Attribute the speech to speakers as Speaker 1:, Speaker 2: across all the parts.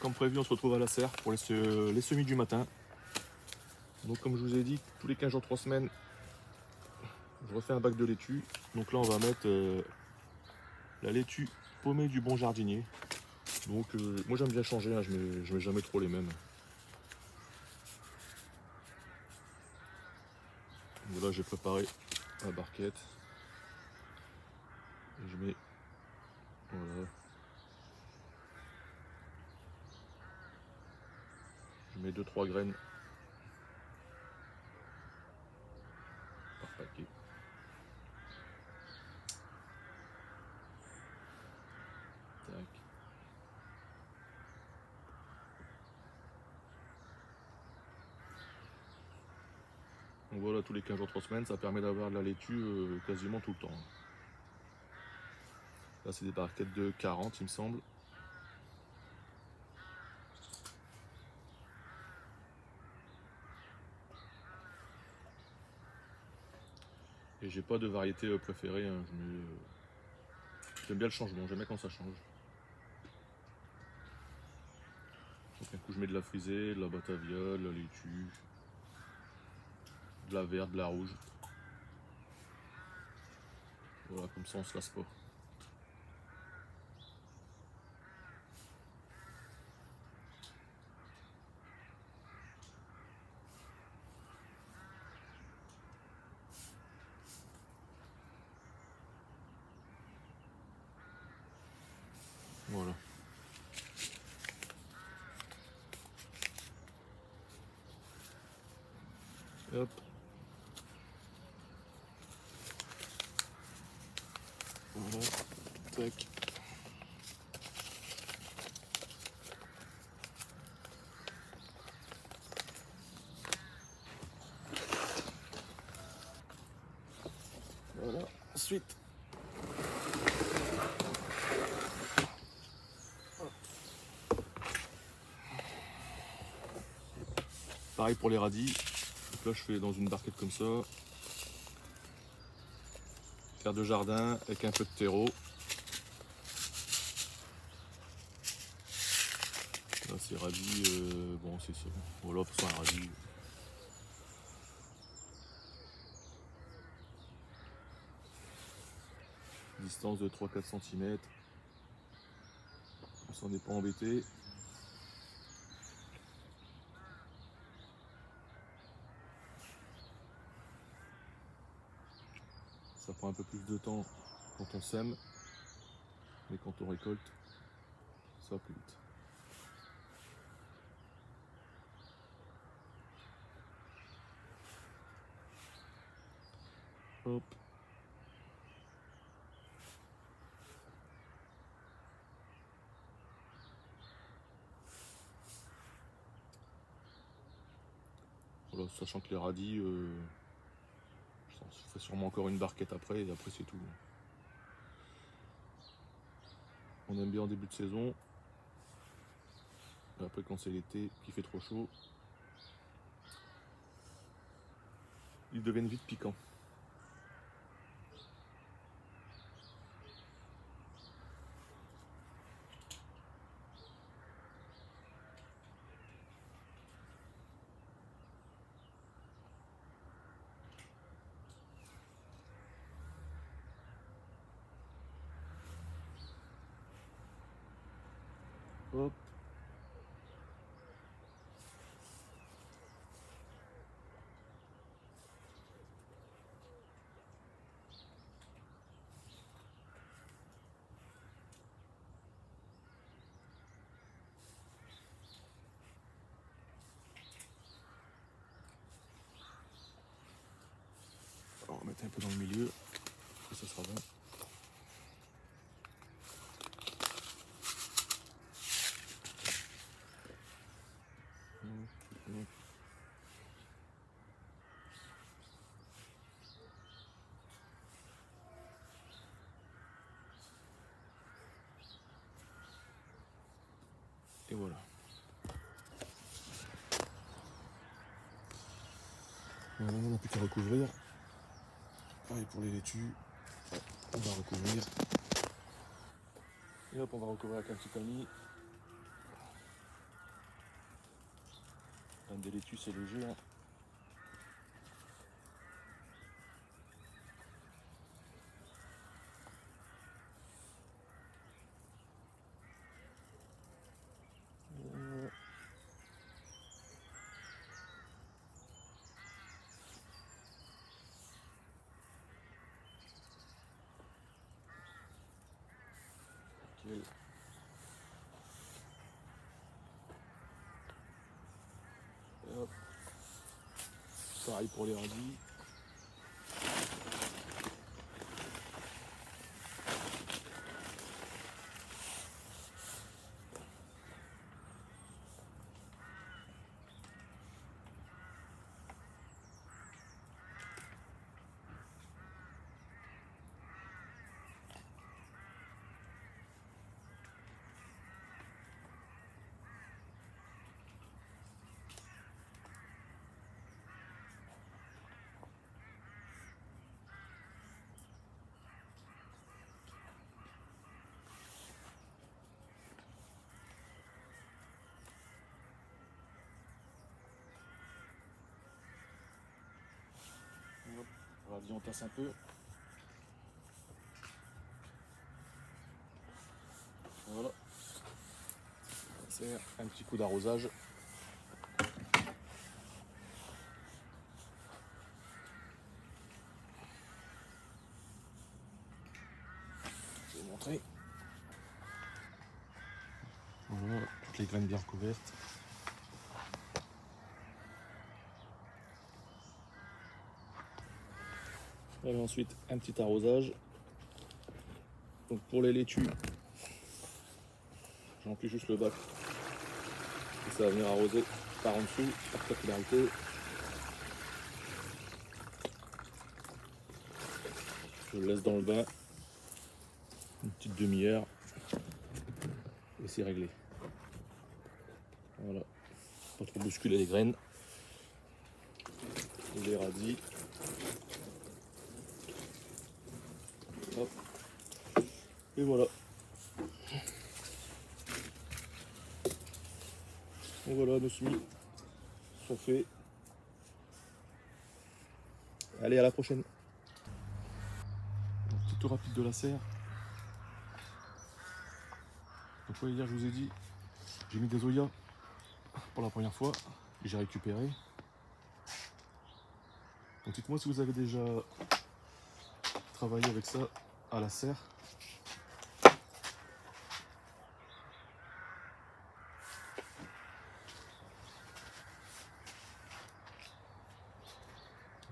Speaker 1: comme prévu, on se retrouve à la serre pour les semis du matin. Donc comme je vous ai dit, tous les 15 jours, 3 semaines, je refais un bac de laitue. Donc là on va mettre la laitue paumée du bon jardinier. Donc moi j'aime bien changer, hein, je mets jamais trop les mêmes. Voilà, j'ai préparé la barquette. Et je mets, voilà, je mets 2-3 graines par paquet. Tac. Donc voilà, tous les 15 jours, 3 semaines, ça permet d'avoir de la laitue quasiment tout le temps. Là c'est des barquettes de 40 il me semble. Et j'ai pas de variété préférée, hein. J'aime bien le changement, j'aime bien quand ça change. Donc un coup je mets de la frisée, de la batavia, de la laitue, de la verte, de la rouge. Voilà, comme ça on se lasse pas. Voilà. Hop. Voilà. Tac. Voilà. Ensuite. Pareil pour les radis. Donc là je fais dans une barquette comme ça. Terre de jardin avec un peu de terreau. Là c'est radis, bon c'est ça. Voilà, c'est un radis. Distance de 3-4 cm. On s'en est pas embêté. Ça prend un peu plus de temps quand on sème, mais quand on récolte, ça va plus vite. Hop. Voilà, sachant que les radis, je ferai sûrement encore une barquette après, et après c'est tout. On aime bien en début de saison. Et après quand c'est l'été, qu'il fait trop chaud, ils deviennent vite piquants. Hop. Alors, on va mettre un peu dans le milieu, et ça sera bon. Et voilà. Voilà, on n'a plus qu'à recouvrir. Pareil pour les laitues. On va recouvrir. Et hop, on va recouvrir avec un petit tamis. Un des laitues, c'est léger. Hein. Nickel. Hop. Pareil pour les radis. Hop. Radis, on tasse un peu. Voilà. C'est un petit coup d'arrosage. Je vais vous montrer. Voilà, toutes les graines bien recouvertes. Voilà, ensuite un petit arrosage. Donc pour les laitues, je remplis juste le bac. Et ça va venir arroser par en dessous, par capillarité. Je le laisse dans le bain une petite demi-heure et c'est réglé. Voilà, pas trop bousculer les graines. Et les radis. Hop. Et voilà. Et voilà, nos semis sont faits. Allez, à la prochaine. Un petit tour rapide de la serre. Donc ouais, hier je vous ai dit, j'ai mis des Zoya pour la première fois et j'ai récupéré. Donc dites-moi si vous avez déjà travaillé avec ça à la serre.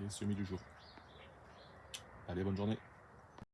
Speaker 1: Et semis du jour. Allez, bonne journée.